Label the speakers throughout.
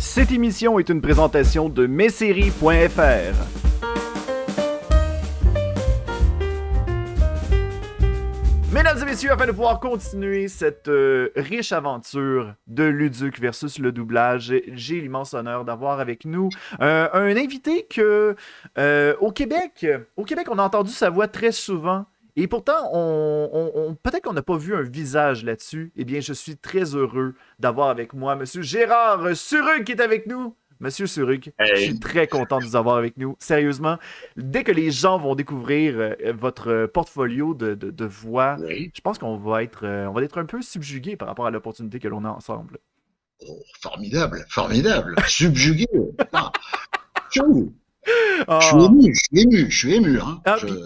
Speaker 1: Cette émission est une présentation de messeries.fr. Mesdames et messieurs, afin de pouvoir continuer cette riche aventure de Luduc versus le doublage, j'ai l'immense honneur d'avoir avec nous un invité que au Québec, on a entendu sa voix très souvent. Et pourtant, peut-être qu'on n'a pas vu un visage là-dessus. Eh bien, je suis très heureux d'avoir avec moi Monsieur Gérard Surrugue qui est avec nous. Monsieur Surrugue, je suis très content de vous avoir avec nous. Sérieusement, dès que les gens vont découvrir votre portfolio de voix, je pense qu'on va être un peu subjugué par rapport à l'opportunité que l'on a ensemble.
Speaker 2: Oh, formidable, formidable. Subjugué. Ah, tchou. Je suis ému. Hein.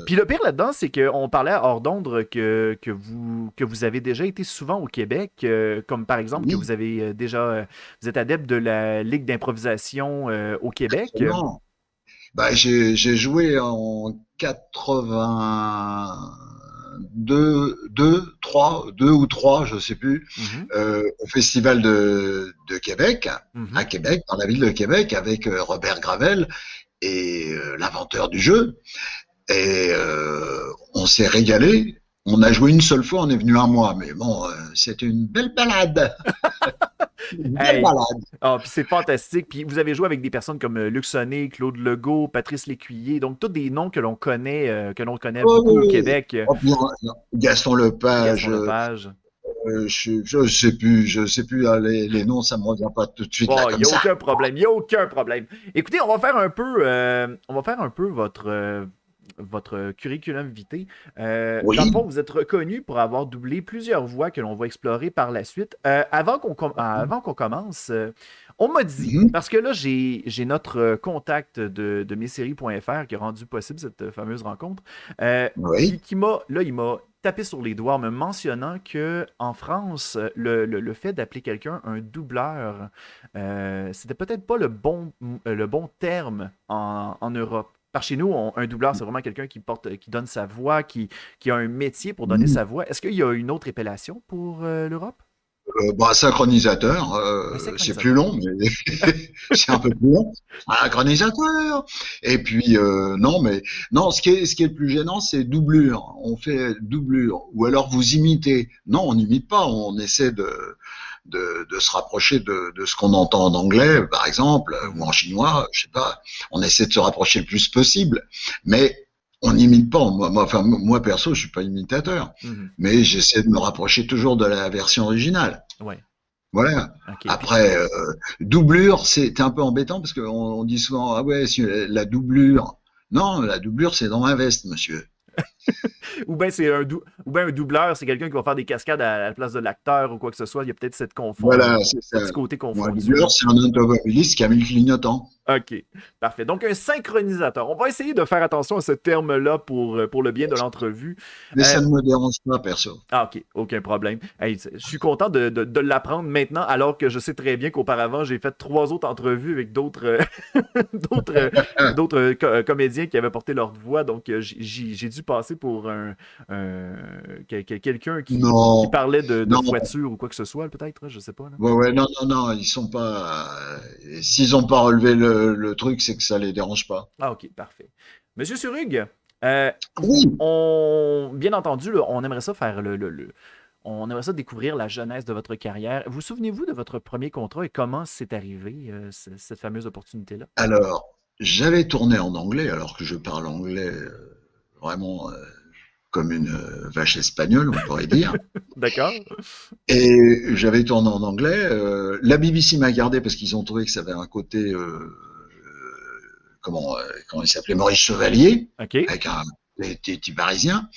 Speaker 1: Puis le pire là-dedans, c'est qu'on parlait hors d'onde que vous avez déjà été souvent au Québec, comme par exemple que vous avez vous êtes adepte de la Ligue d'improvisation au Québec.
Speaker 2: Absolument. Bah, j'ai joué en 82, 2 ou 3, je sais plus, au Festival de Québec, à Québec, dans la ville de Québec, avec Robert Gravel et l'inventeur du jeu. Et on s'est régalé. On a joué une seule fois, on est venu un mois, mais bon, c'était une belle balade. Une belle balade.
Speaker 1: Oh, puis c'est fantastique. Puis vous avez joué avec des personnes comme Luc Sonnet, Claude Legault, Patrice Lécuyer, donc tous des noms que l'on connaît beaucoup au Québec.
Speaker 2: Gaston Lepage. Je sais plus les noms, ça me revient pas tout de suite.
Speaker 1: Bon, il n'y a aucun problème. Écoutez, on va faire un peu votre curriculum vitae. Dans le fond, vous êtes reconnu pour avoir doublé plusieurs voix que l'on va explorer par la suite. Avant qu'on commence, on m'a dit, parce que là, j'ai notre contact de messeries.fr qui a rendu possible cette fameuse rencontre, il m'a tapé sur les doigts en me mentionnant que en France, le fait d'appeler quelqu'un un doubleur, c'était peut-être pas le bon terme en Europe. Par chez nous, un doubleur, c'est vraiment quelqu'un qui donne sa voix, qui a un métier pour donner sa voix. Est-ce qu'il y a une autre appellation pour l'Europe?
Speaker 2: Synchronisateur, c'est plus long, mais c'est un peu plus long. Synchronisateur. Et puis non, ce qui est le plus gênant, c'est doublure. On fait doublure, ou alors vous imitez. Non, on n'imite pas. On essaie de se rapprocher de ce qu'on entend en anglais, par exemple, ou en chinois. Je sais pas. On essaie de se rapprocher le plus possible, mais on n'imite pas. Moi perso, je suis pas imitateur, mais j'essaie de me rapprocher toujours de la version originale.
Speaker 1: Ouais.
Speaker 2: Voilà. Okay. Après, doublure, c'est un peu embêtant parce qu'on dit souvent, ah ouais, la doublure. Non, la doublure, c'est dans ma veste, monsieur.
Speaker 1: Ou bien un doubleur, c'est quelqu'un qui va faire des cascades à la place de l'acteur ou quoi que ce soit. Il y a peut-être cette confusion.
Speaker 2: Voilà, c'est ça.
Speaker 1: Petit côté confondu.
Speaker 2: Un doubleur, c'est un automobiliste qui a mis le clignotant.
Speaker 1: OK, parfait. Donc, un synchronisateur. On va essayer de faire attention à ce terme-là pour le bien de l'entrevue.
Speaker 2: Mais ça ne me dérange pas, perso.
Speaker 1: Ah, OK, aucun problème. Hey, je suis content de l'apprendre maintenant, alors que je sais très bien qu'auparavant, j'ai fait 3 autres entrevues avec d'autres comédiens qui avaient porté leur voix. Donc, j'ai dû passer pour quelqu'un qui parlait de voiture ou quoi que ce soit, peut-être, je sais pas. Là.
Speaker 2: Ouais, non, ils sont pas... S'ils n'ont pas relevé le truc, c'est que ça les dérange pas.
Speaker 1: Ah, OK, parfait. Monsieur Surrugue,
Speaker 2: oui.
Speaker 1: Bien entendu, là, on aimerait ça faire on aimerait ça découvrir la jeunesse de votre carrière. Vous souvenez-vous de votre premier contrat et comment c'est arrivé, cette fameuse opportunité-là?
Speaker 2: Alors, j'avais tourné en anglais, alors que je parle anglais vraiment comme une vache espagnole, on pourrait dire.
Speaker 1: D'accord.
Speaker 2: Et j'avais tourné en anglais. La BBC m'a gardé parce qu'ils ont trouvé que ça avait un côté... comment il s'appelait, Maurice Chevalier,
Speaker 1: okay.
Speaker 2: Avec un petit parisien.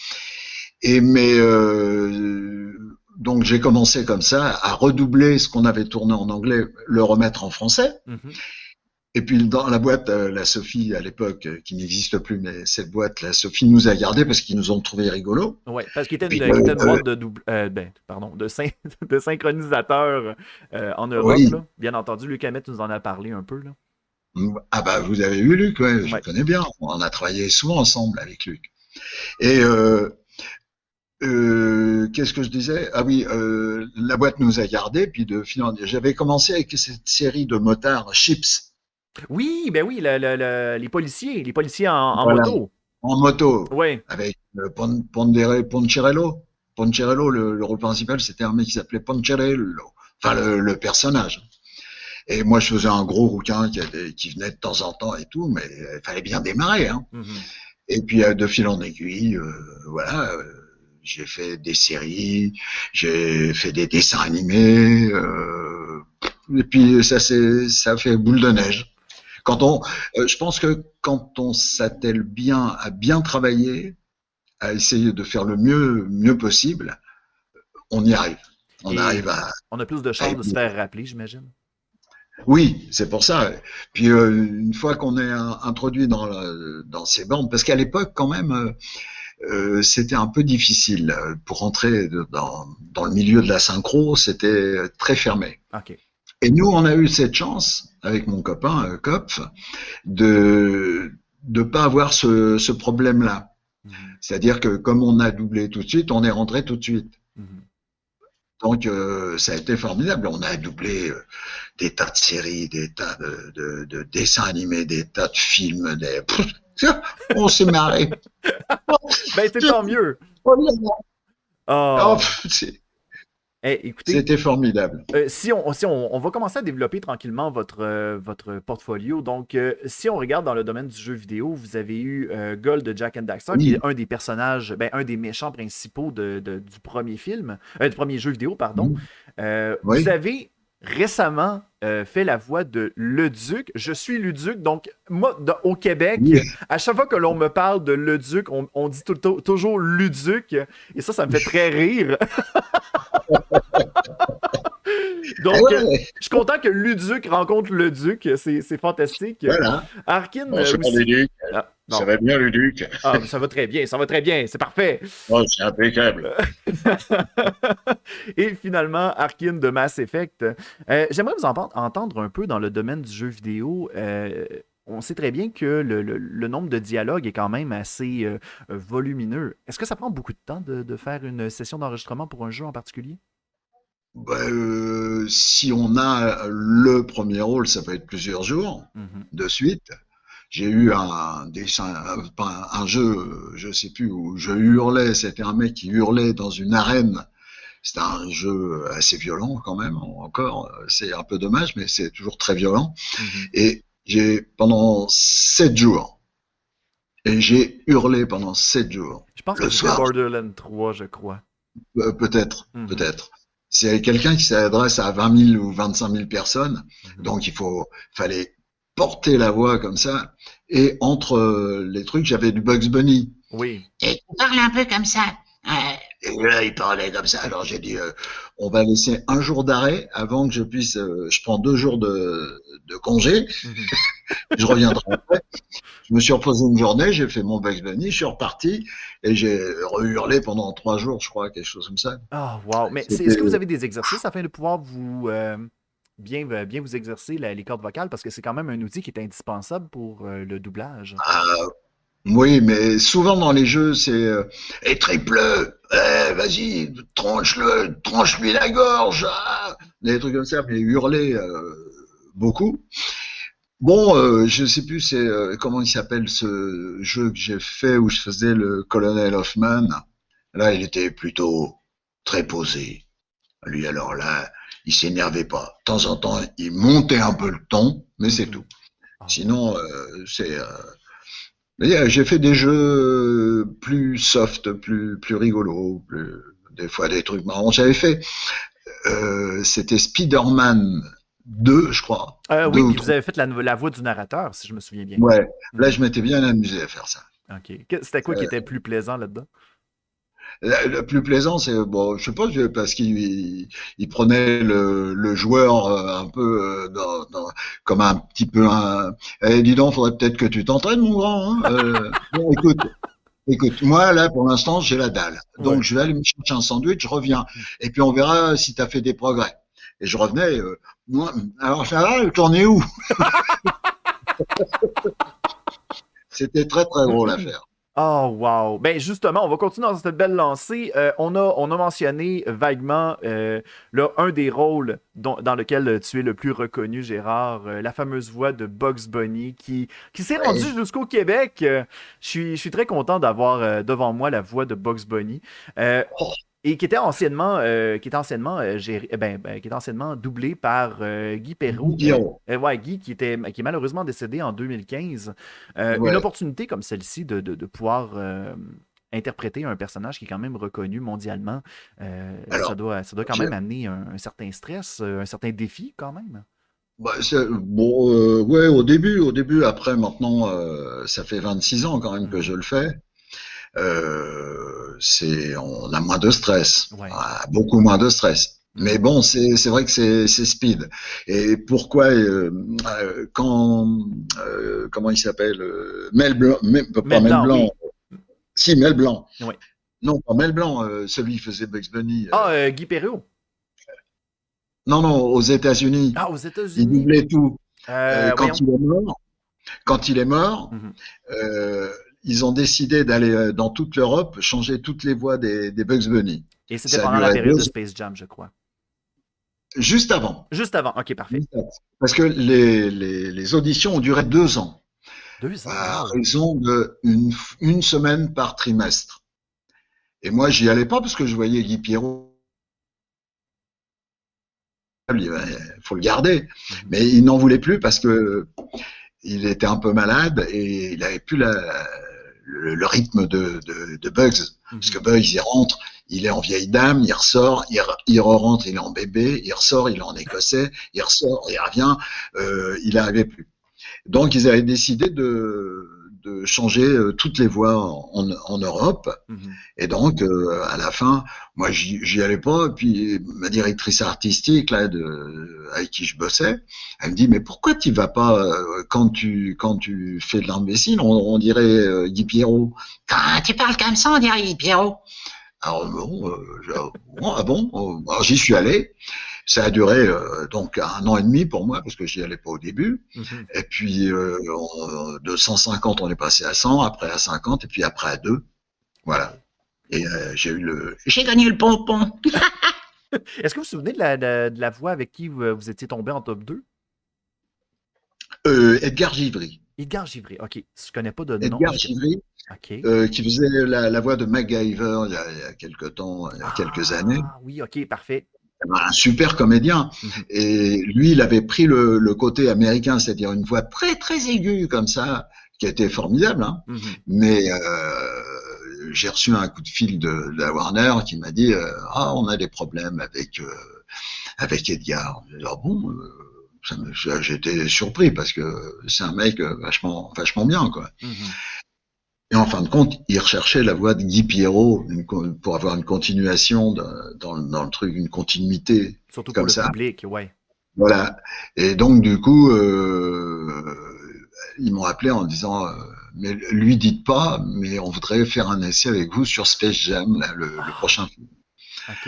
Speaker 2: Donc j'ai commencé comme ça à redoubler ce qu'on avait tourné en anglais, le remettre en français. Et puis dans la boîte, la Sophie à l'époque, qui n'existe plus, mais cette boîte, la Sophie nous a gardés parce qu'ils nous ont trouvé rigolos.
Speaker 1: Oui, parce qu'il était une boîte de synchronisateur en Europe. Oui. Là. Bien entendu, Luc Hamet nous en a parlé un peu. Là.
Speaker 2: Ah bah vous avez vu Luc, je le connais bien. On a travaillé souvent ensemble avec Luc. Et Qu'est-ce que je disais? Ah oui, la boîte nous a gardés, puis j'avais commencé avec cette série de motards Chips.
Speaker 1: Oui, ben oui, les policiers en
Speaker 2: Voilà,
Speaker 1: moto.
Speaker 2: en moto,
Speaker 1: Oui.
Speaker 2: avec Poncherello. Poncherello, le rôle principal, c'était un mec qui s'appelait Poncherello, enfin le personnage. Et moi, je faisais un gros rouquin qui venait de temps en temps et tout, mais il fallait bien démarrer, hein.
Speaker 1: Mhm.
Speaker 2: Et puis, de fil en aiguille, voilà, j'ai fait des séries, j'ai fait des dessins animés, et puis ça fait boule de neige. Je pense que quand on s'attelle bien à bien travailler, à essayer de faire le mieux possible, on y arrive. On
Speaker 1: Et
Speaker 2: arrive
Speaker 1: on a plus de
Speaker 2: à
Speaker 1: chances de se faire rappeler, j'imagine.
Speaker 2: Oui, c'est pour ça. Puis une fois qu'on est introduit dans ces bandes, parce qu'à l'époque quand même, c'était un peu difficile pour rentrer dans le milieu de la synchro, c'était très fermé.
Speaker 1: OK.
Speaker 2: Et nous, on a eu cette chance avec mon copain Kopf de pas avoir ce problème-là.
Speaker 1: Mhm.
Speaker 2: C'est-à-dire que comme on a doublé tout de suite, on est rentré tout de suite.
Speaker 1: Mhm.
Speaker 2: Donc ça a été formidable. On a doublé des tas de séries, des tas de dessins animés, des tas de films. On s'est marré.
Speaker 1: Ben, c'est tant mieux.
Speaker 2: Oh,
Speaker 1: Oh. Écoutez,
Speaker 2: c'était formidable.
Speaker 1: si on va commencer à développer tranquillement votre portfolio. Donc, si on regarde dans le domaine du jeu vidéo, vous avez eu Gold de Jack and Daxter, qui est
Speaker 2: Oui,
Speaker 1: un des personnages, ben, un des méchants principaux du premier film, du premier jeu vidéo, pardon.
Speaker 2: oui,
Speaker 1: Vous
Speaker 2: oui.
Speaker 1: avez récemment fait la voix de Leduc. Je suis Luduc, donc moi, au Québec,
Speaker 2: Oui.
Speaker 1: à chaque fois que l'on me parle de Leduc, on dit toujours Luduc, et ça me fait très rire.
Speaker 2: Ah
Speaker 1: Donc,
Speaker 2: ouais,
Speaker 1: je suis content que Luduc rencontre le Duc. C'est fantastique.
Speaker 2: voilà.
Speaker 1: Arkin
Speaker 2: Bonsoir
Speaker 1: aussi.
Speaker 2: Luduc.
Speaker 1: Ah,
Speaker 2: Ça
Speaker 1: non.
Speaker 2: va bien Luduc?
Speaker 1: Ah, ça va très bien, ça va très bien, c'est parfait.
Speaker 2: Oh, c'est impeccable.
Speaker 1: Et finalement, Arkin de Mass Effect. J'aimerais vous entendre un peu dans le domaine du jeu vidéo. On sait très bien que le nombre de dialogues est quand même assez volumineux. Est-ce que ça prend beaucoup de temps de faire une session d'enregistrement pour un jeu en particulier?
Speaker 2: Ben, si on a le premier rôle, ça peut être plusieurs jours
Speaker 1: Mhm.
Speaker 2: de suite. J'ai eu un dessin, pas un jeu, je sais plus, où je hurlais, c'était un mec qui hurlait dans une arène. C'était un jeu assez violent quand même, encore, c'est un peu dommage, mais c'est toujours très violent.
Speaker 1: Mhm.
Speaker 2: Et pendant 7 jours, et j'ai hurlé pendant 7 jours,
Speaker 1: Je pense que
Speaker 2: le
Speaker 1: c'était
Speaker 2: soir,
Speaker 1: Borderlands 3, je crois.
Speaker 2: peut-être,
Speaker 1: Mhm.
Speaker 2: peut-être. C'est quelqu'un qui s'adresse à 20 000 ou 25 000 personnes,
Speaker 1: Mhm.
Speaker 2: donc fallait porter la voix comme ça. Et entre les trucs, j'avais du Bugs Bunny.
Speaker 1: Oui.
Speaker 2: Et tu parles un peu comme ça. Et là, il parlait comme ça. Alors j'ai dit, on va laisser un jour d'arrêt avant que je puisse. Je prends 2 jours de congé.
Speaker 1: Mhm.
Speaker 2: Je reviendrai après. Je me suis reposé une journée, j'ai fait mon Bugs Bunny, je suis reparti et j'ai hurlé pendant 3 jours, je crois, quelque chose comme ça.
Speaker 1: Ah, wow. Mais est-ce
Speaker 2: C'était
Speaker 1: que vous avez des exercices afin de pouvoir bien vous exercer les cordes vocales? Parce que c'est quand même un outil qui est indispensable pour le doublage.
Speaker 2: oui, mais souvent dans les jeux, c'est et triple, vas-y, tranche-lui la gorge, des trucs comme ça, mais hurler beaucoup. Bon, je sais plus, c'est comment il s'appelle ce jeu que j'ai fait où je faisais le colonel Hoffman. Là, il était plutôt très posé. Lui, alors là, il s'énervait pas. De temps en temps, il montait un peu le ton, mais c'est
Speaker 1: Mhm.
Speaker 2: tout.
Speaker 1: Ah, wow.
Speaker 2: Sinon, mais, j'ai fait des jeux plus soft, plus rigolos, des fois des trucs marrants. J'avais fait, c'était Spider-Man 2, je crois, deux
Speaker 1: Oui,
Speaker 2: ou
Speaker 1: puis vous
Speaker 2: trois.
Speaker 1: avez fait la voix du narrateur, si je me souviens bien.
Speaker 2: Ouais, là,
Speaker 1: Mhm.
Speaker 2: je m'étais bien amusé à faire ça.
Speaker 1: OK. C'était quoi qui était plus plaisant là-dedans?
Speaker 2: Le plus plaisant, c'est bon, je sais pas, parce qu'il prenait le joueur un peu comme un petit peu un. Eh, dis donc, faudrait peut-être que tu t'entraînes, mon grand. Hein. Bon, écoute, moi là, pour l'instant, j'ai la dalle. Donc,
Speaker 1: Ouais.
Speaker 2: je vais aller me chercher un sandwich, je reviens, et puis on verra si tu as fait des progrès. Et je revenais. Moi, alors ça va, t'en es où? C'était très très drôle à faire.
Speaker 1: Oh, wow! Ben justement, on va continuer dans cette belle lancée. On a mentionné vaguement un des rôles dans lequel tu es le plus reconnu, Gérard, la fameuse voix de Bugs Bunny qui s'est rendue
Speaker 2: Oui.
Speaker 1: jusqu'au Québec. Je suis très content d'avoir devant moi la voix de Bugs Bunny. Euh,
Speaker 2: Oh,
Speaker 1: et qui était anciennement doublé par Guy
Speaker 2: Guy
Speaker 1: Perrault.
Speaker 2: Pierrot.
Speaker 1: Ouais, Guy qui est malheureusement décédé en 2015. Une
Speaker 2: Ouais.
Speaker 1: opportunité comme celle-ci de pouvoir interpréter un personnage qui est quand même reconnu mondialement, ça
Speaker 2: Alors,
Speaker 1: doit quand même amener un certain stress, un certain défi quand même.
Speaker 2: bah, bon, ouais, au début, après, maintenant, ça fait 26 ans quand même que je
Speaker 1: Mhm.
Speaker 2: le fais. On a moins de stress,
Speaker 1: Ouais.
Speaker 2: ah, beaucoup moins de stress. Mais
Speaker 1: Mhm.
Speaker 2: bon, c'est vrai que c'est speed. Et pourquoi quand comment il s'appelle Mel Blanc, pas
Speaker 1: Mel
Speaker 2: Mel
Speaker 1: Blanc,
Speaker 2: Blanc,
Speaker 1: oui.
Speaker 2: si Mel Blanc.
Speaker 1: Ouais.
Speaker 2: Non, pas Mel Blanc, celui qui faisait Bugs Bunny.
Speaker 1: Ah, Guy Perrault.
Speaker 2: Non, non, aux États-Unis,
Speaker 1: Ah, aux
Speaker 2: il
Speaker 1: États-Unis.
Speaker 2: doublait tout. Quand
Speaker 1: Voyons.
Speaker 2: il est mort, quand il est mort,
Speaker 1: Mhm.
Speaker 2: euh, ils ont décidé d'aller dans toute l'Europe changer toutes les voix des Bugs Bunny.
Speaker 1: Et c'était
Speaker 2: Ça a
Speaker 1: pendant la
Speaker 2: duré
Speaker 1: période de Space Jam, je crois.
Speaker 2: juste avant.
Speaker 1: Juste avant. Ok, parfait.
Speaker 2: Parce que les auditions ont duré 2 ans,
Speaker 1: 2 ans,
Speaker 2: à
Speaker 1: wow.
Speaker 2: raison une semaine par trimestre. Et moi, j'y allais pas parce que je voyais Guy Pierrot, il faut le garder.
Speaker 1: Mhm.
Speaker 2: Mais il n'en voulait plus parce que il était un peu malade et il avait plus le rythme de Bugs. Parce que
Speaker 1: Mhm.
Speaker 2: Bugs, il rentre, il est en vieille dame, il ressort, il re-rentre, il est en bébé, il ressort, il est en écossais, il ressort, il revient, il n'arrivait plus. Donc, ils avaient décidé de changer toutes les voies en Europe.
Speaker 1: Mhm.
Speaker 2: Et donc, à la fin, moi, j'y allais pas. Et puis, ma directrice artistique, là, avec qui je bossais, elle me dit, mais pourquoi tu vas pas, quand tu fais de l'imbécile, on dirait Guy Pierrot. Quand tu parles comme ça, on dirait Guy Pierrot. Alors, bon, bon, ah bon? Alors, j'y suis allé. Ça a duré donc 1 an et demi pour moi parce que j'y allais pas au début.
Speaker 1: Mhm.
Speaker 2: Et puis de 150 on est passé à 100, après à 50 et puis après à 2. Voilà.
Speaker 1: OK.
Speaker 2: Et j'ai gagné le pompon.
Speaker 1: Est-ce que vous vous souvenez de la voix avec qui vous étiez tombé en top 2?
Speaker 2: Edgar Givry.
Speaker 1: Edgar Givry. OK. Je connais pas de nom.
Speaker 2: Edgar Givry,
Speaker 1: OK.
Speaker 2: qui faisait la voix de MacGyver il y a quelques temps, il y a quelques années.
Speaker 1: Ah oui, OK, parfait.
Speaker 2: Un super comédien.
Speaker 1: Mhm.
Speaker 2: Et lui, il avait pris le côté américain, c'est-à-dire une voix très très aiguë comme ça, qui était formidable. Hein.
Speaker 1: Mhm.
Speaker 2: Mais j'ai reçu un coup de fil de la Warner qui m'a dit ah on a des problèmes avec Edgar. J'ai dit, ah bon j'étais surpris parce que c'est un mec vachement bien quoi.
Speaker 1: Mhm.
Speaker 2: Et en fin de compte, il recherchait la voix de Guy Pierrot pour avoir une continuation dans le truc, une continuité
Speaker 1: Surtout pour
Speaker 2: comme
Speaker 1: le
Speaker 2: ça.
Speaker 1: public, ouais.
Speaker 2: Voilà. Et donc du coup, ils m'ont appelé en disant mais lui dites pas, mais on voudrait faire un essai avec vous sur Space Jam, là, le prochain
Speaker 1: Ah,
Speaker 2: film.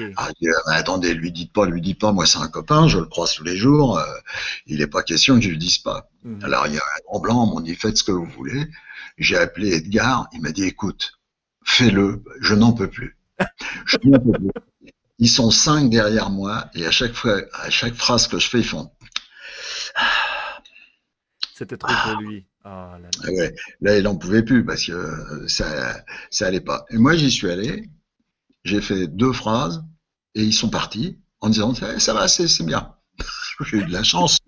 Speaker 1: OK.
Speaker 2: Ah, je dis, ah, mais attendez, lui dites pas, moi c'est un copain, je le croise tous les jours, il n'est pas question que je lui dise pas.
Speaker 1: Mhm.
Speaker 2: Alors il y a un grand blanc, on m'a dit faites ce que vous voulez. J'ai appelé Edgar, il m'a dit écoute, fais-le, je n'en peux plus. Je n'en peux plus. Ils sont 5 derrière moi et à chaque phrase que je fais, ils font
Speaker 1: C'était trop pour
Speaker 2: ah
Speaker 1: lui. Ah là là.
Speaker 2: ouais. Là, il n'en pouvait plus parce que ça allait pas. Et moi, j'y suis allé, j'ai fait 2 phrases et ils sont partis en disant ça va, c'est bien. J'ai eu de la chance.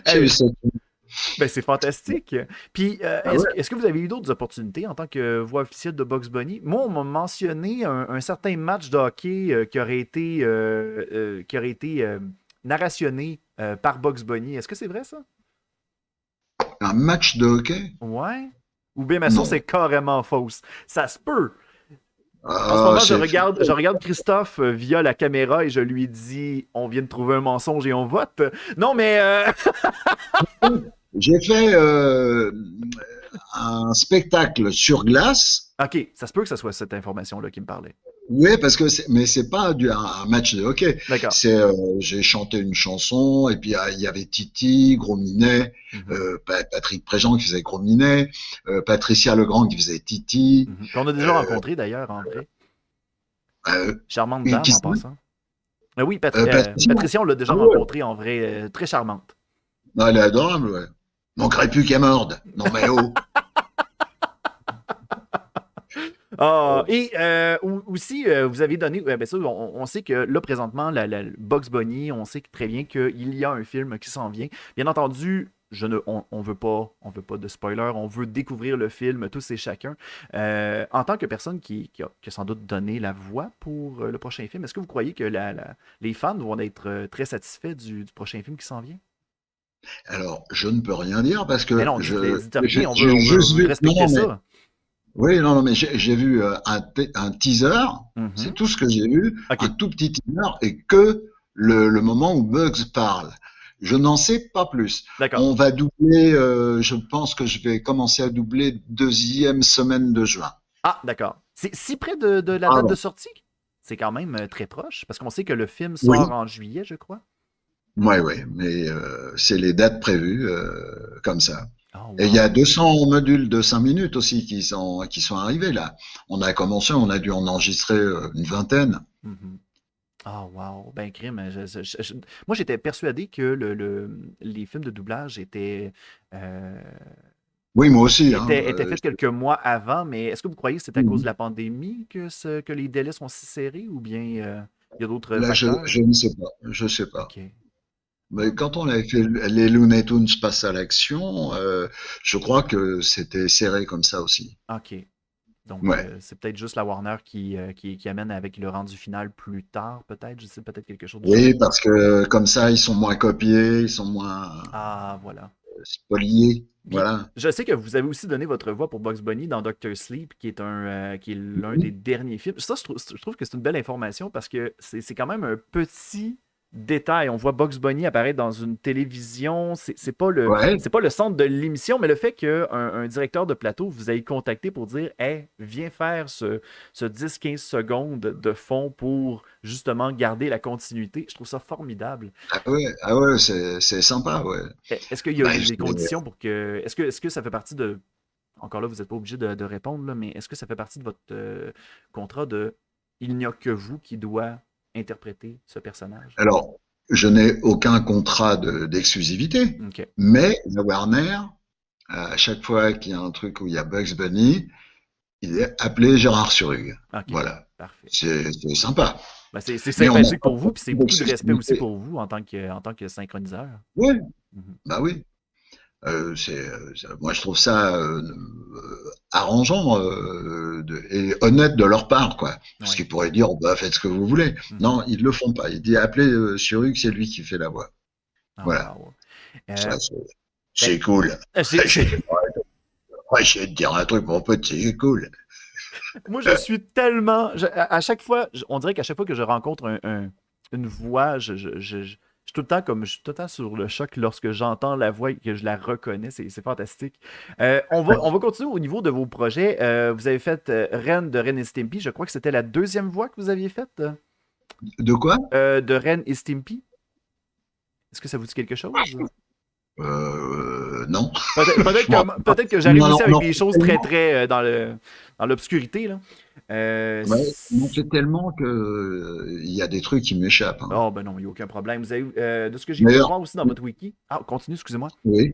Speaker 2: J'ai eu
Speaker 1: Eh,
Speaker 2: cette...
Speaker 1: ben, c'est fantastique. Puis,
Speaker 2: Ah
Speaker 1: est-ce,
Speaker 2: ouais.
Speaker 1: que- est-ce que vous avez eu d'autres opportunités en tant que voix officielle de Bugs Bunny? Moi, on m'a mentionné un certain match de hockey qui aurait été narrationné par Bugs Bunny. Est-ce que c'est vrai, ça?
Speaker 2: Un match de hockey?
Speaker 1: Ouais. Ou bien ma source
Speaker 2: Non.
Speaker 1: est carrément fausse. Ça se peut. En ce
Speaker 2: Ah,
Speaker 1: moment, je
Speaker 2: c'est...
Speaker 1: regarde, je regarde Christophe via la caméra et je lui dis on vient de trouver un mensonge et on vote. Non, mais.
Speaker 2: J'ai fait un spectacle sur glace.
Speaker 1: OK, ça se peut que ce soit cette information-là qui me parlait.
Speaker 2: Oui, parce que mais c'est pas un match de hockey.
Speaker 1: D'accord.
Speaker 2: C'est j'ai chanté une chanson et puis il y avait Titi, Gros Minet,
Speaker 1: Mhm,
Speaker 2: Patrick Préjean qui faisait Gros Minet, Patricia Legrand qui faisait Titi,
Speaker 1: mhm. Qu'on a déjà
Speaker 2: euh,
Speaker 1: rencontré d'ailleurs en vrai.
Speaker 2: euh,
Speaker 1: Charmante
Speaker 2: et
Speaker 1: dame
Speaker 2: qui
Speaker 1: en passant. Oui,
Speaker 2: Patricia.
Speaker 1: Patricia, on l'a déjà
Speaker 2: Ah ouais,
Speaker 1: rencontrée en vrai, très charmante.
Speaker 2: non, elle est adorable, ouais. Manquerait plus qu'elle morde. Non mais oh.
Speaker 1: Ah, et aussi, vous avez donné, bien sûr, on sait que là, présentement, Bugs Bunny, on sait très bien qu'il y a un film qui s'en vient. Bien entendu, on veut pas de spoiler, on veut découvrir le film, tous et chacun. En tant que personne qui a sans doute donné la voix pour le prochain film, est-ce que vous croyez que les fans vont être très satisfaits du prochain film qui s'en vient?
Speaker 2: Alors, je ne peux rien dire parce
Speaker 1: Mais
Speaker 2: que
Speaker 1: non, dites rien,
Speaker 2: j'ai
Speaker 1: on
Speaker 2: juste
Speaker 1: veut
Speaker 2: vu. Non,
Speaker 1: respecter
Speaker 2: non, mais
Speaker 1: ça.
Speaker 2: oui, non, non, mais j'ai vu un teaser, c'est
Speaker 1: Mhm.
Speaker 2: tout ce que j'ai vu, un
Speaker 1: OK.
Speaker 2: tout petit teaser, et que le moment où Bugs parle. Je n'en sais pas plus.
Speaker 1: D'accord.
Speaker 2: On va doubler, je pense que je vais commencer à doubler deuxième semaine de juin.
Speaker 1: Ah, d'accord. C'est si près de la
Speaker 2: Ah
Speaker 1: date de
Speaker 2: bon.
Speaker 1: sortie? C'est quand même très proche, parce qu'on sait que le film sort
Speaker 2: Oui,
Speaker 1: en juillet, je crois.
Speaker 2: ouais, ouais, mais c'est les dates prévues comme ça.
Speaker 1: Oh,
Speaker 2: Et il y a
Speaker 1: wow.
Speaker 2: 200 modules de 5 minutes aussi qui sont arrivés là. On a commencé, on a dû en enregistrer une vingtaine.
Speaker 1: Mhm. Ah, wow. Ben, crime. Moi, j'étais persuadé que les films de doublage euh,
Speaker 2: Oui, moi aussi, hein.
Speaker 1: étaient faits quelques mois avant, mais est-ce que vous croyez que c'est à cause de la pandémie que les délais sont si serrés ou bien il y a d'autres
Speaker 2: Là,
Speaker 1: facteurs?
Speaker 2: je ne sais pas, je sais pas.
Speaker 1: OK. Ah,
Speaker 2: Mais
Speaker 1: ben.
Speaker 2: quand on avait fait les Looney Tunes passent à l'action, je crois que c'était serré comme ça aussi.
Speaker 1: OK. Donc,
Speaker 2: Ouais.
Speaker 1: c'est peut-être juste la Warner qui amène avec le rendu final plus tard, peut-être. Je sais, peut-être quelque chose du genre.
Speaker 2: Oui, parce que comme ça, ils sont moins copiés, ils sont moins
Speaker 1: Ah, voilà.
Speaker 2: spoliés.
Speaker 1: Puis,
Speaker 2: Voilà.
Speaker 1: je sais que vous avez aussi donné votre voix pour Bugs Bunny dans Doctor Sleep, qui est l'un des derniers films. Ça, je trouve que c'est une belle information parce que c'est quand même un petit détail. On voit Bugs Bunny apparaître dans une télévision.
Speaker 2: Ouais.
Speaker 1: C'est pas le centre de l'émission, mais le fait qu'un un directeur de plateau vous ait contacté pour dire Hey, viens faire ce 10-15 secondes de fond pour justement garder la continuité, je trouve ça formidable.
Speaker 2: Ah ouais, c'est sympa, ouais.
Speaker 1: Est-ce qu'il y a
Speaker 2: Bah,
Speaker 1: des conditions pour que. Est-ce que ça fait partie de. Encore là, vous n'êtes pas obligé de répondre, là, mais est-ce que ça fait partie de votre contrat de il n'y a que vous qui doit interpréter ce personnage?
Speaker 2: alors, je n'ai aucun contrat d'exclusivité,
Speaker 1: OK.
Speaker 2: mais la Warner, à chaque fois qu'il y a un truc où il y a Bugs Bunny, il est appelé Gérard Surug.
Speaker 1: OK.
Speaker 2: Voilà.
Speaker 1: Parfait.
Speaker 2: C'est sympa.
Speaker 1: Ben, c'est
Speaker 2: Mais on n'a
Speaker 1: sympathique
Speaker 2: pas
Speaker 1: pour vous, puis c'est beaucoup de respect aussi
Speaker 2: d'exclusivité.
Speaker 1: pour vous en tant que synchroniseur.
Speaker 2: Oui,
Speaker 1: Mhm.
Speaker 2: bah oui. Moi, je trouve ça arrangeant et honnête de leur part, quoi. Parce
Speaker 1: Ouais.
Speaker 2: qu'ils pourraient dire, bah, faites ce que vous voulez.
Speaker 1: Mhm.
Speaker 2: Non, ils le font pas. Il dit, appelez Surug, c'est lui qui fait la voix.
Speaker 1: Ah,
Speaker 2: Voilà.
Speaker 1: wow.
Speaker 2: Ça,
Speaker 1: Ben,
Speaker 2: c'est cool. Je vais te dire un truc, mon pote, c'est cool.
Speaker 1: moi, je suis tellement. À chaque fois, on dirait qu'à chaque fois que je rencontre une voix, je suis tout le temps comme je suis tout le temps sur le choc lorsque j'entends la voix et que je la reconnais. C'est fantastique. On va continuer au niveau de vos projets. Vous avez fait Ren de Ren et Stimpy. Je crois que c'était la deuxième voix que vous aviez faite
Speaker 2: De quoi?
Speaker 1: de Ren et Stimpy. Est-ce que ça vous dit quelque chose?
Speaker 2: Non.
Speaker 1: Peut-être que
Speaker 2: On
Speaker 1: j'arrive aussi
Speaker 2: en
Speaker 1: avec
Speaker 2: on en
Speaker 1: des
Speaker 2: fait
Speaker 1: choses très
Speaker 2: tellement,
Speaker 1: très dans l'obscurité là.
Speaker 2: ouais, on en fait tellement que il y a des trucs qui m'échappent, hein.
Speaker 1: Oh, ben non, il n'y a aucun problème. Vous avez, de ce que j'ai pu
Speaker 2: D'ailleurs,
Speaker 1: voir aussi dans votre wiki. Ah, continue, excusez-moi.
Speaker 2: oui.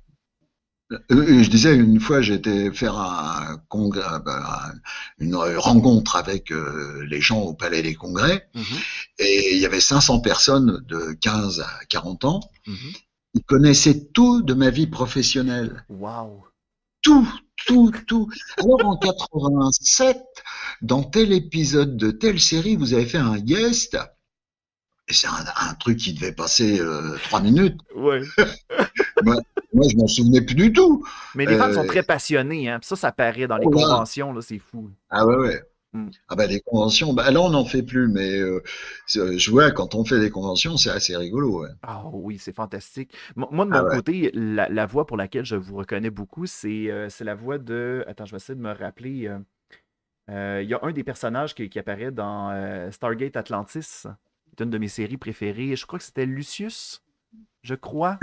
Speaker 2: Je disais, une fois, j'ai été faire un congrès, une rencontre avec les gens au Palais des Congrès,
Speaker 1: Mhm,
Speaker 2: et il y avait 500 personnes de 15 à 40 ans.
Speaker 1: mhm.
Speaker 2: Ils connaissaient tout de ma vie professionnelle.
Speaker 1: Wow.
Speaker 2: Tout, tout, tout. Alors en 87, dans tel épisode de telle série, vous avez fait un guest, et c'est un truc qui devait passer 3 minutes.
Speaker 1: Ouais.
Speaker 2: Moi, moi, je m'en souvenais plus du tout.
Speaker 1: Mais les fans sont
Speaker 2: Euh,
Speaker 1: très passionnés, hein. Puis ça paraît dans les
Speaker 2: oh là,
Speaker 1: conventions, là, c'est fou.
Speaker 2: ah ouais, ouais.
Speaker 1: Mm.
Speaker 2: Ah bah les conventions, bah là on n'en fait plus, mais je vois quand on fait des conventions, c'est assez rigolo. Ouais.
Speaker 1: Ah oui, c'est fantastique. Moi, de
Speaker 2: Ah
Speaker 1: mon
Speaker 2: ouais.
Speaker 1: côté, la voix pour laquelle je vous reconnais beaucoup, c'est la voix de. Attends, je vais essayer de me rappeler. Il y a un des personnages qui apparaît dans Stargate Atlantis. C'est une de mes séries préférées. Je crois que c'était Lucius, je crois.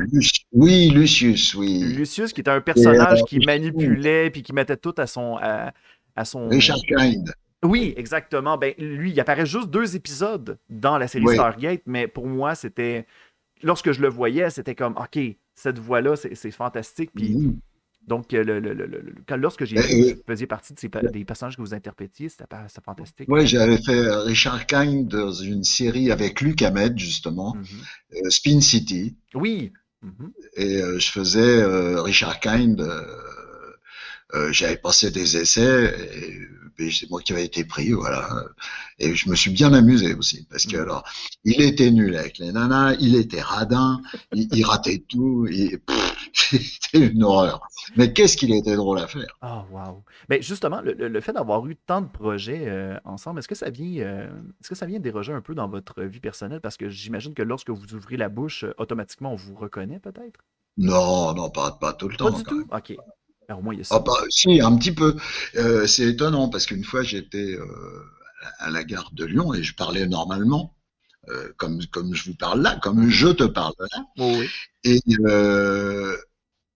Speaker 2: Oui, Lucius, oui.
Speaker 1: Lucius, qui était un
Speaker 2: Et,
Speaker 1: personnage qui
Speaker 2: Richard
Speaker 1: manipulait puis qui mettait tout à son.
Speaker 2: Richard Kind.
Speaker 1: Oui, exactement. Ben, lui, il apparaît juste 2 épisodes dans la série
Speaker 2: Oui.
Speaker 1: Stargate, mais pour moi, c'était. Lorsque je le voyais, c'était comme, OK, cette voix-là, c'est fantastique. Puis,
Speaker 2: Mhm.
Speaker 1: donc, lorsque j'ai vu que vous
Speaker 2: Et,
Speaker 1: faisiez partie des personnages que vous interprétiez, c'était fantastique.
Speaker 2: ouais, j'avais fait Richard Kind dans une série avec Luc Hamet, justement,
Speaker 1: Mhm.
Speaker 2: Spin City.
Speaker 1: Oui. Mhm.
Speaker 2: Et je faisais Richard Kind. J'avais passé des essais et c'est moi qui avais été pris, voilà. Et je me suis bien amusé aussi parce que
Speaker 1: Mhm.
Speaker 2: alors, il était nul avec les nanas, il était radin, il ratait tout, c'était une horreur. Mais qu'est-ce qu'il était drôle à faire?
Speaker 1: Ah, wow. Mais justement, le fait d'avoir eu tant de projets ensemble, est-ce que ça vient déroger un peu dans votre vie personnelle? Parce que j'imagine que lorsque vous ouvrez la bouche, automatiquement, on vous reconnaît peut-être?
Speaker 2: Non, non, pas tout le
Speaker 1: Pas
Speaker 2: temps
Speaker 1: du
Speaker 2: quand
Speaker 1: tout?
Speaker 2: même.
Speaker 1: OK. Ben, au moins, il y a
Speaker 2: Ah,
Speaker 1: ça.
Speaker 2: si, un petit peu. C'est étonnant parce qu'une fois j'étais à la gare de Lyon et je parlais normalement, comme je vous parle là, comme
Speaker 1: Mhm.
Speaker 2: je te parle là.
Speaker 1: Oui, oui.
Speaker 2: Et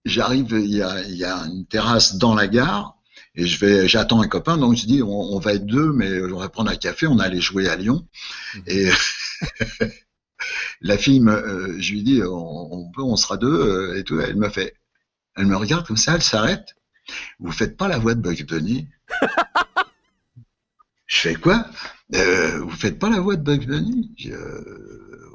Speaker 2: j'arrive, il y a une terrasse dans la gare et j'attends un copain, donc je dis on va être deux, mais on va prendre un café, on allait jouer à Lyon.
Speaker 1: Mhm.
Speaker 2: Et la fille, je lui dis on sera deux et tout. Elle me regarde comme ça, elle s'arrête. Vous faites pas la voix de Bugs Bunny? Je fais quoi? Vous faites pas la voix de Bugs Bunny?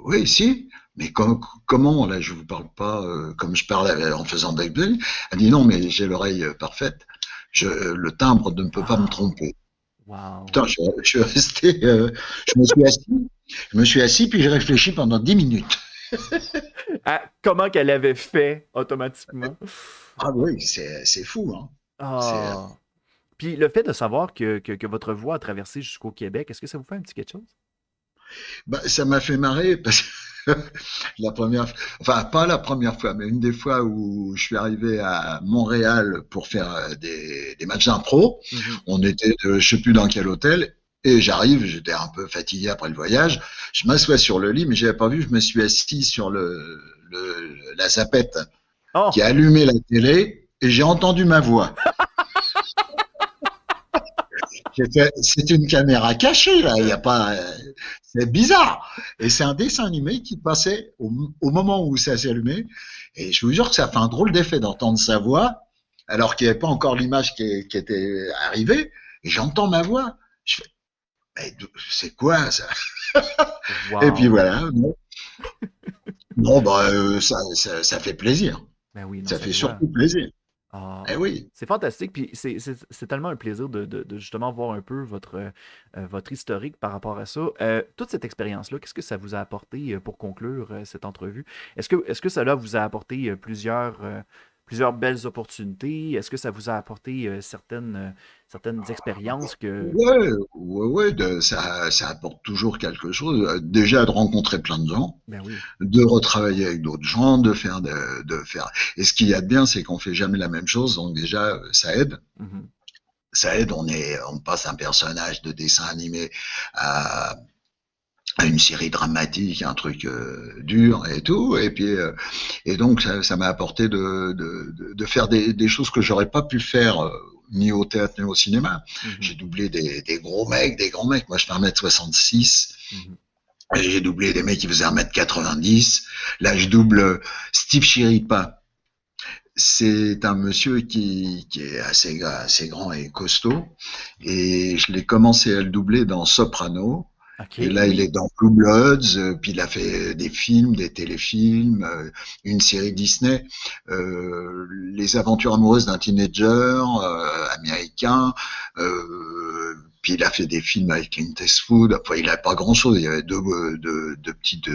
Speaker 2: Oui, si. Mais comment là, je vous parle pas comme je parle en faisant Bugs Bunny? Elle dit non, mais j'ai l'oreille parfaite. Le timbre ne peut pas me
Speaker 1: Wow.
Speaker 2: tromper.
Speaker 1: Wow.
Speaker 2: Putain, je suis resté, je me suis assis puis j'ai réfléchi pendant 10 minutes.
Speaker 1: Ah, comment qu'elle avait fait automatiquement?
Speaker 2: Ah oui, c'est fou, hein. C'est,
Speaker 1: Ah. Puis le fait de savoir que votre voix a traversé jusqu'au Québec, est-ce que ça vous fait un petit quelque chose?
Speaker 2: bah, ça m'a fait marrer parce que enfin pas la première fois, mais une des fois où je suis arrivé à Montréal pour faire des matchs d'impro,
Speaker 1: Mhm.
Speaker 2: on était, je sais plus dans quel hôtel, et j'arrive, j'étais un peu fatigué après le voyage, je m'assois sur le lit, mais j'avais pas vu, je me suis assis sur la zapette qui
Speaker 1: Oh!
Speaker 2: a allumé la télé, et j'ai entendu ma voix. J'ai fait, c'est une caméra cachée, là, il y a pas, c'est bizarre. Et c'est un dessin animé qui passait au moment où ça s'est allumé. Et je vous jure que ça fait un drôle d'effet d'entendre sa voix, alors qu'il n'y avait pas encore l'image qui était arrivée. Et j'entends ma voix. Je fais, mais c'est quoi ça? Et puis
Speaker 1: Wow!
Speaker 2: voilà. Bon, bon bah, ça fait plaisir.
Speaker 1: Ben oui, non,
Speaker 2: Ça
Speaker 1: ça se
Speaker 2: fait
Speaker 1: voit.
Speaker 2: surtout plaisir. Eh
Speaker 1: Ah,
Speaker 2: oui.
Speaker 1: c'est fantastique, puis c'est tellement un plaisir de justement voir un peu votre historique par rapport à ça. Toute cette expérience-là, qu'est-ce que ça vous a apporté pour conclure cette entrevue? Est-ce que cela vous a apporté plusieurs belles opportunités? Est-ce que ça vous a apporté certaines expériences que...
Speaker 2: Ouais, ouais, ça apporte toujours quelque chose. Déjà de rencontrer plein de gens,
Speaker 1: Ben oui.
Speaker 2: de retravailler avec d'autres gens, de faire. Et ce qu'il y a de bien, c'est qu'on fait jamais la même chose, donc déjà ça aide.
Speaker 1: Mhm.
Speaker 2: Ça aide. On passe un personnage de dessin animé à, à une série dramatique, un truc dur et tout. Et puis et donc ça m'a apporté de faire des choses que j'aurais pas pu faire. Ni au théâtre ni au cinéma. J'ai
Speaker 1: Mhm.
Speaker 2: doublé des gros mecs, des grands mecs. Moi, je fais 1m66.
Speaker 1: Mhm.
Speaker 2: J'ai doublé des mecs qui faisaient 1m90. Là, je double Steve Chiripa. C'est un monsieur qui est assez grand et costaud. Et je l'ai commencé à le doubler dans Soprano.
Speaker 1: OK,
Speaker 2: Et là, il est
Speaker 1: oui.
Speaker 2: dans Blue Bloods, puis il a fait des films, des téléfilms, une série Disney, Les aventures amoureuses d'un teenager américain. Puis il a fait des films avec Clint Eastwood. Enfin, il a pas grand-chose. Il y avait deux petites,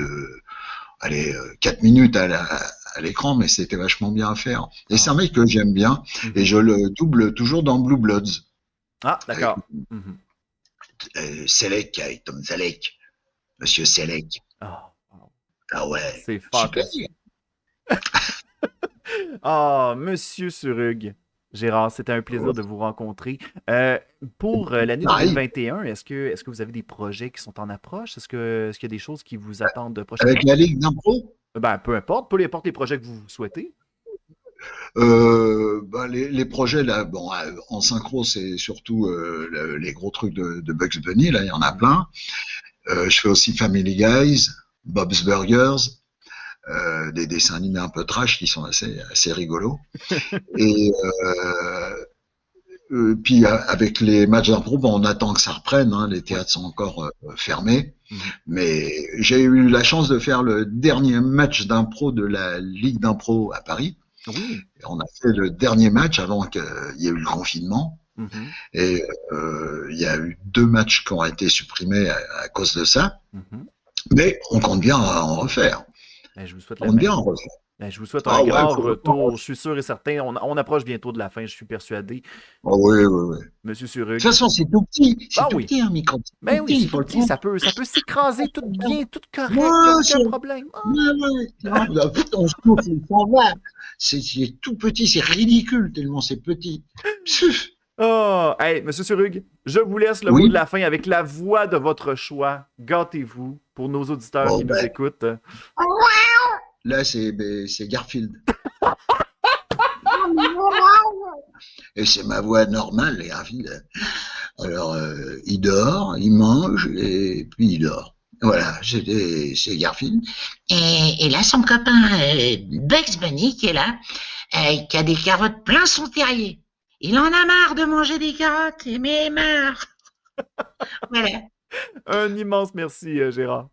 Speaker 2: allez, 4 minutes à l'écran, mais c'était vachement bien à faire. Et c'est un
Speaker 1: Ah.
Speaker 2: mec que j'aime bien, et
Speaker 1: Mhm.
Speaker 2: je le double toujours dans Blue Bloods
Speaker 1: Ah,
Speaker 2: avec
Speaker 1: d'accord. Mhm.
Speaker 2: Selleck, avec Tom Selleck, Monsieur Selleck.
Speaker 1: Ah, wow.
Speaker 2: Ah ouais,
Speaker 1: C'est
Speaker 2: super.
Speaker 1: fantastique. Ah, Monsieur Surug. Gérard, c'était un plaisir de vous rencontrer. Pour l'année
Speaker 2: Pareil,
Speaker 1: 2021, est-ce que vous avez des projets qui sont en approche? Est-ce qu'il y a des choses qui vous attendent
Speaker 2: avec
Speaker 1: prochainement?
Speaker 2: la Ligue d'impro,
Speaker 1: Ben, peu importe les projets que vous souhaitez.
Speaker 2: bah, les projets là, bon, en synchro, c'est surtout les gros trucs de Bugs Bunny. Là, il y en a
Speaker 1: Mhm.
Speaker 2: plein. Je fais aussi Family Guys, Bob's Burgers, des dessins animés un peu trash qui sont assez rigolos. Et puis avec les matchs d'impro, bon, on attend que ça reprenne. Hein, les
Speaker 1: Oui.
Speaker 2: théâtres sont encore fermés.
Speaker 1: Mhm.
Speaker 2: Mais j'ai eu la chance de faire le dernier match d'impro de la Ligue d'impro à Paris.
Speaker 1: Oui.
Speaker 2: Et on a fait le dernier match avant qu'il y ait eu le confinement.
Speaker 1: Mhm.
Speaker 2: Et il y a eu 2 matchs qui ont été supprimés à cause de ça.
Speaker 1: Mhm.
Speaker 2: Mais on compte bien en refaire.
Speaker 1: Ben, je vous souhaite
Speaker 2: On
Speaker 1: le
Speaker 2: compte bien
Speaker 1: meilleur.
Speaker 2: en refaire.
Speaker 1: Ben, je vous souhaite un
Speaker 2: Ah ouais,
Speaker 1: grand
Speaker 2: complètement.
Speaker 1: retour. Je suis sûr et certain. On approche bientôt de la fin, je suis persuadé.
Speaker 2: Ah oui, oui, oui. De
Speaker 1: Monsieur
Speaker 2: toute
Speaker 1: Surug.
Speaker 2: façon, c'est
Speaker 1: Ah
Speaker 2: tout
Speaker 1: oui.
Speaker 2: petit un micro. C'est
Speaker 1: Ben
Speaker 2: tout
Speaker 1: oui,
Speaker 2: petit, il
Speaker 1: c'est
Speaker 2: faut
Speaker 1: tout
Speaker 2: le
Speaker 1: petit.
Speaker 2: prendre.
Speaker 1: Ça peut s'écraser tout bien, tout correct. Il n'y a
Speaker 2: Moi,
Speaker 1: aucun problème. Ah.
Speaker 2: ouais, ouais. Non, là, on souffle, il s'en va. C'est tout petit, c'est ridicule tellement c'est petit. Psuf.
Speaker 1: Oh, hey, Monsieur Surug, je vous laisse le mot de
Speaker 2: Oui.
Speaker 1: la fin avec la voix de votre choix. Gâtez-vous pour nos auditeurs
Speaker 2: Bon,
Speaker 1: qui nous
Speaker 2: ben,
Speaker 1: écoutent.
Speaker 2: là, c'est Garfield. Et c'est ma voix normale, Garfield. Alors, il dort, il mange, et puis il dort. Voilà, c'est Garfield.
Speaker 3: Et là, son copain Bugs Bunny qui est là, qui a des carottes plein son terrier. Il en a marre de manger des carottes, mais marre. Voilà.
Speaker 1: Un immense merci, Gérard.